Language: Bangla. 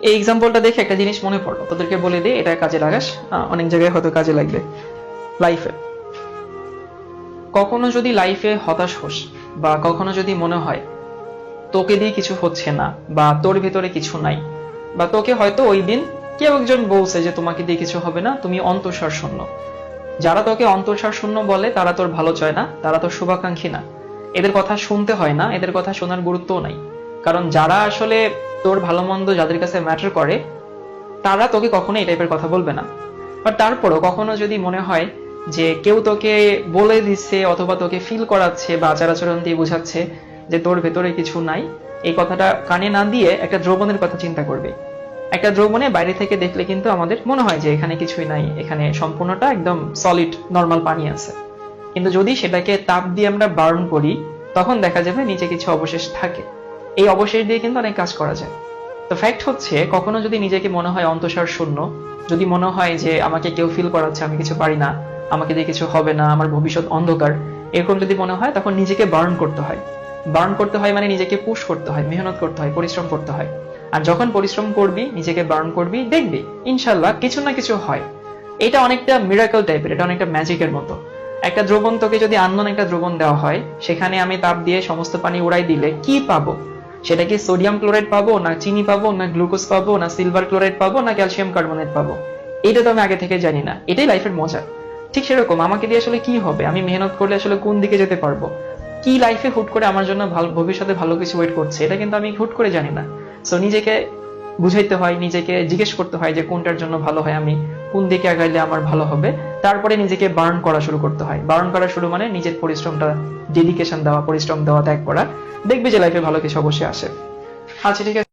এই এক্সাম্পলটা দেখে একটা জিনিস মনে পড়লো, তোদেরকে বলে দিই, এটা কাজে লাগাস, অনেক জায়গায় হয়তো কাজে লাগবে লাইফে। কখনো যদি লাইফে হতাশ হোস, বা কখনো যদি মনে হয় তোকে দিয়ে কিছু হচ্ছে না, বা তোর ভিতরে কিছু নাই, বা তোকে হয়তো ওই দিন কেউ একজন বলছে যে তোমাকে দিয়ে কিছু হবে না, তুমি অন্তঃসার শূন্য। যারা তোকে অন্তঃসার শূন্য বলে তারা তোর ভালো চায় না, তারা তোর শুভাকাঙ্ক্ষী না। এদের কথা শুনতে হয় না, এদের কথা শোনার গুরুত্বও নাই। কারণ যারা আসলে তোর ভালো মন্দ যাদের কাছে ম্যাটার করে, তারা তোকে কখনো এই টাইপের কথা বলবে না। বাট তারপরও কখনো যদি মনে হয় যে কেউ তোকে বলে দিচ্ছে অথবা তোকে ফিল করাচ্ছে বা আচার আচরণ দিয়ে বোঝাচ্ছে যে তোর ভেতরে কিছু নাই, এই কথাটা কানে না দিয়ে একটা দ্রবণের কথা চিন্তা করবে। একটা দ্রবণে বাইরে থেকে দেখলে কিন্তু আমাদের মনে হয় যে এখানে কিছুই নাই, এখানে সম্পূর্ণটা একদম সলিড নর্মাল পানি আছে। কিন্তু যদি সেটাকে তাপ দিয়ে আমরা বার্ন করি, তখন দেখা যাবে নিচে কিছু অবশেষ থাকে। এই অবশেষ দিয়ে কিন্তু অনেক কাজ করা যায়। তো ফ্যাক্ট হচ্ছে, কখনো যদি নিজেকে মনে হয় অন্তঃসার শূন্য, যদি মনে হয় যে আমাকে কেউ ফিল করাচ্ছে আমি কিছু পারি না, আমাকে দিয়ে কিছু হবে না, আমার ভবিষ্যৎ অন্ধকার, এরকম যদি মনে হয়, তখন নিজেকে বার্ন করতে হয়। বার্ন করতে হয় মানে নিজেকে পুশ করতে হয়, মেহনত করতে হয়, পরিশ্রম করতে হয়। আর যখন পরিশ্রম করবি, নিজেকে বার্ন করবি, দেখবি ইনশাল্লাহ কিছু না কিছু হয়। এটা অনেকটা মিরাকল টাইপের, এটা অনেকটা ম্যাজিকের মতো। একটা দ্রবণ তোকে যদি আননোন একটা দ্রবণ দেওয়া হয়, সেখানে আমি তাপ দিয়ে সমস্ত পানি উড়াই দিলে কি পাবো? সেটা কি সোডিয়াম ক্লোরাইড পাবো, না চিনি পাবো, না গ্লুকোজ পাবো, না সিলভার ক্লোরাইড পাবো, না ক্যালসিয়াম কার্বনেট পাবো? এটা তো আমি আগে থেকে জানি না। এটাই লাইফের মজা। ঠিক সেরকম আমাকে দিয়ে আসলে কি হবে, আমি মেহনত করলে আসলে কোন দিকে যেতে পারবো, কি লাইফে হুট করে আমার জন্য ভালো ভবিষ্যতে ভালো কিছু ওয়েট করছে, এটা কিন্তু আমি হুট করে জানি না। সো নিজেকে বুঝাইতে হয়, নিজেকে জিজ্ঞেস করতে হয় যে কোনটার জন্য ভালো হয়, আমি কোন দিকে আগাইলে আমার ভালো হবে। তারপরে নিজেকে বার্ন করা শুরু করতে হয়। বার্ন করা শুরু মানে নিজের পরিশ্রমটা, ডেডিকেশন দেওয়া, পরিশ্রম দেওয়া, ত্যাগ করা। দেখবি যে লাইফে ভালো কিছু অবশ্যই আসে। আচ্ছা, ঠিক আছে।